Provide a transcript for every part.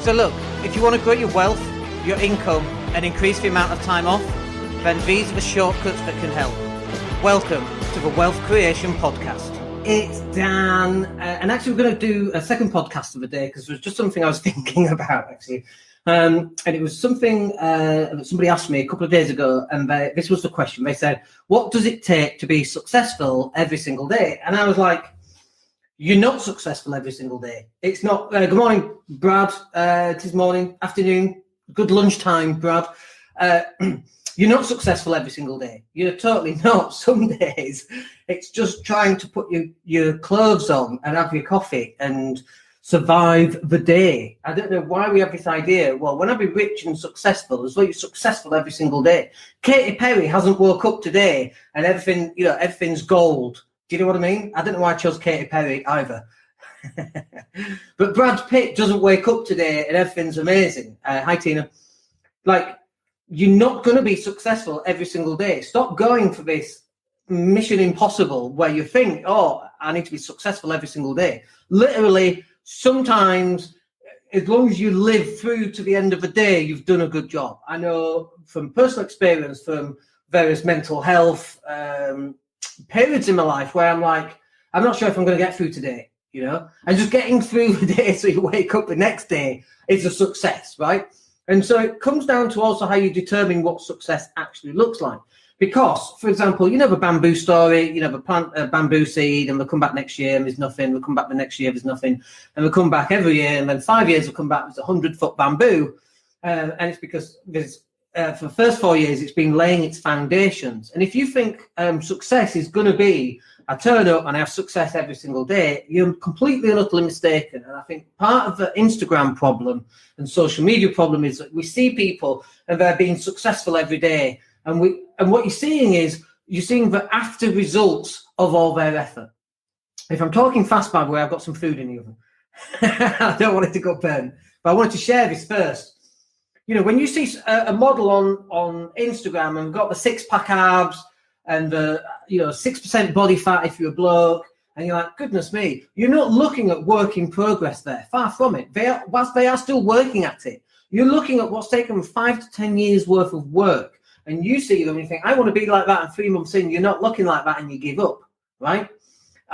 So look, if you want to grow your wealth, your income, and increase the amount of time off, then these are the shortcuts that can help. Welcome to the Wealth Creation Podcast. It's Dan, and actually we're going to do a second podcast of the day because it was just something I was thinking about actually. And it was something that somebody asked me a couple of days ago, and this was the question. They said, what does it take to be successful every single day? And I was like, you're not successful every single day. It's not, good morning, Brad. It is morning, afternoon, good lunchtime, Brad. You're not successful every single day. You're totally not. Some days it's just trying to put your clothes on and have your coffee and survive the day. I don't know why we have this idea. Well, when I be rich and successful, as though you're successful every single day. Katy Perry hasn't woke up today and everything's gold. Do you know what I mean? I don't know why I chose Katy Perry either. But Brad Pitt doesn't wake up today and everything's amazing. Hi, Tina. Like, you're not going to be successful every single day. Stop going for this mission impossible where you think, oh, I need to be successful every single day. Literally, sometimes, as long as you live through to the end of the day, you've done a good job. I know from personal experience, from various mental health periods in my life where I'm like, I'm not sure if I'm going to get through today, you know, and just getting through the day so you wake up the next day is a success, right? And so it comes down to also how you determine what success actually looks like. Because, for example, you know the bamboo story, you know, the plant a bamboo seed and they'll come back next year and there's nothing, they'll come back the next year, there's nothing, and they'll come back every year, and then 5 years will come back, there's 100-foot bamboo. And it's because there's for the first 4 years, it's been laying its foundations. And if you think success is going to be, I turn up and I have success every single day, you're completely and utterly mistaken. And I think part of the Instagram problem and social media problem is that we see people and they're being successful every day. And what you're seeing is, you're seeing the after results of all their effort. If I'm talking fast, by the way, I've got some food in the oven. I don't want it to go burn, but I wanted to share this first. You know, when you see a model on Instagram and got the six-pack abs and the 6% body fat if you're a bloke, and you're like, goodness me, you're not looking at work in progress there. Far from it. Whilst they are still working at it, you're looking at what's taken them 5 to 10 years worth of work, and you see them and you think, I want to be like that, and 3 months in, you're not looking like that, and you give up, right?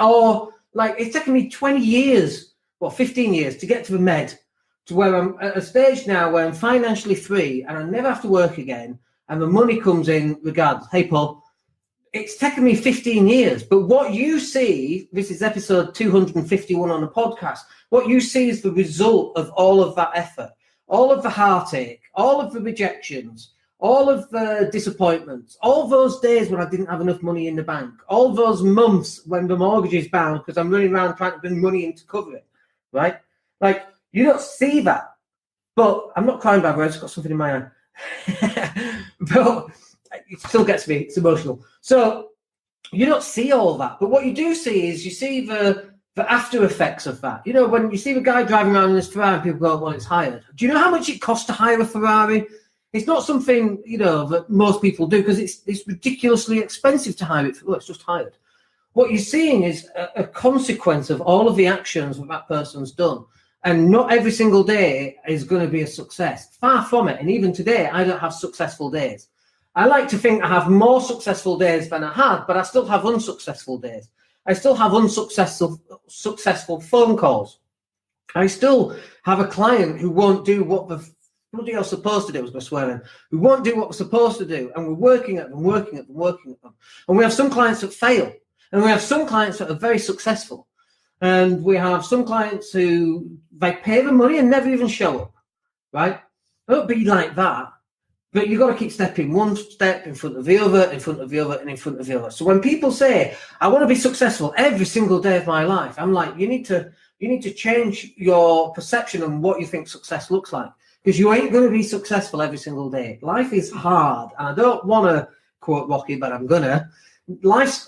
Or like, it's taken me 20 years, 15 years to get to the med, to where I'm at a stage now where I'm financially free and I never have to work again, and the money comes in regardless. Hey, Paul, it's taken me 15 years, but what you see, this is episode 251 on the podcast, what you see is the result of all of that effort, all of the heartache, all of the rejections, all of the disappointments, all those days when I didn't have enough money in the bank, all those months when the mortgage is bound because I'm running around trying to bring money in to cover it, right? Like, you don't see that. But I'm not crying, by the way, I just got something in my eye. But it still gets me, it's emotional. So you don't see all that. But what you do see is, you see the after effects of that. You know, when you see the guy driving around in his Ferrari, people go, well, it's hired. Do you know how much it costs to hire a Ferrari? It's not something, you know, that most people do, because it's ridiculously expensive to hire it. Well, it's just hired. What you're seeing is a consequence of all of the actions that person's done. And not every single day is going to be a success. Far from it. And even today, I don't have successful days. I like to think I have more successful days than I had, but I still have unsuccessful days. I still have successful phone calls. I still have a client who won't do what the bloody hell supposed to do, was my swearing, who won't do what we're supposed to do. And we're working at them. And we have some clients that fail. And we have some clients that are very successful. And we have some clients who, they pay the money and never even show up, right? Don't be like that. But you've got to keep stepping one step in front of the other, in front of the other, and in front of the other. So when people say, I want to be successful every single day of my life, I'm like, you need to change your perception on what you think success looks like. Because you ain't going to be successful every single day. Life is hard. And I don't want to quote Rocky, but I'm going to. Life's,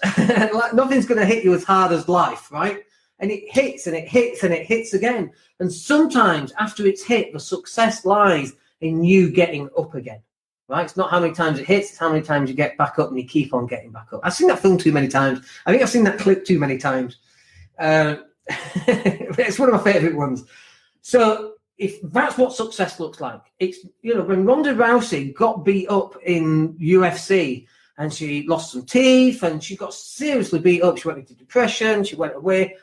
nothing's going to hit you as hard as life, right? And it hits and it hits and it hits again. And sometimes after it's hit, the success lies in you getting up again, right? It's not how many times it hits, it's how many times you get back up and you keep on getting back up. I've seen that film too many times. I think I've seen that clip too many times. It's one of my favorite ones. So if that's what success looks like, it's, when Ronda Rousey got beat up in UFC and she lost some teeth and she got seriously beat up, she went into depression, she went away.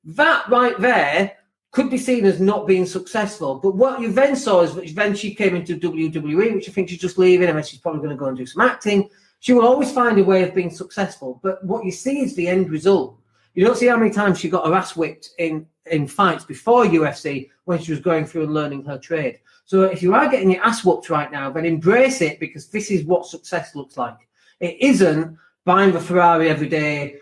That right there could be seen as not being successful. But what you then saw is that then she came into WWE, which I think she's just leaving, and then she's probably going to go and do some acting. She will always find a way of being successful. But what you see is the end result. You don't see how many times she got her ass whipped in fights before UFC when she was going through and learning her trade. So if you are getting your ass whooped right now, then embrace it, because this is what success looks like. It isn't buying the Ferrari every day,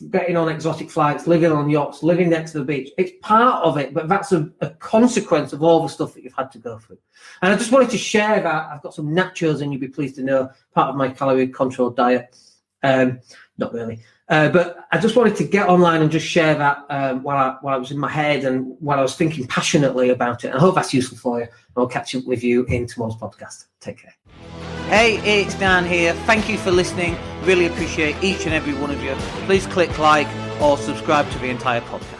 getting on exotic flights, living on yachts, living next to the beach. It's part of it, but that's a consequence of all the stuff that you've had to go through. And I just wanted to share that. I've got some nachos, and you'll be pleased to know, part of my calorie control diet. Not really. But I just wanted to get online and just share that while I was in my head and while I was thinking passionately about it. I hope that's useful for you. I'll catch up with you in tomorrow's podcast. Take care. Hey, it's Dan here. Thank you for listening. Really appreciate each and every one of you. Please click like or subscribe to the entire podcast.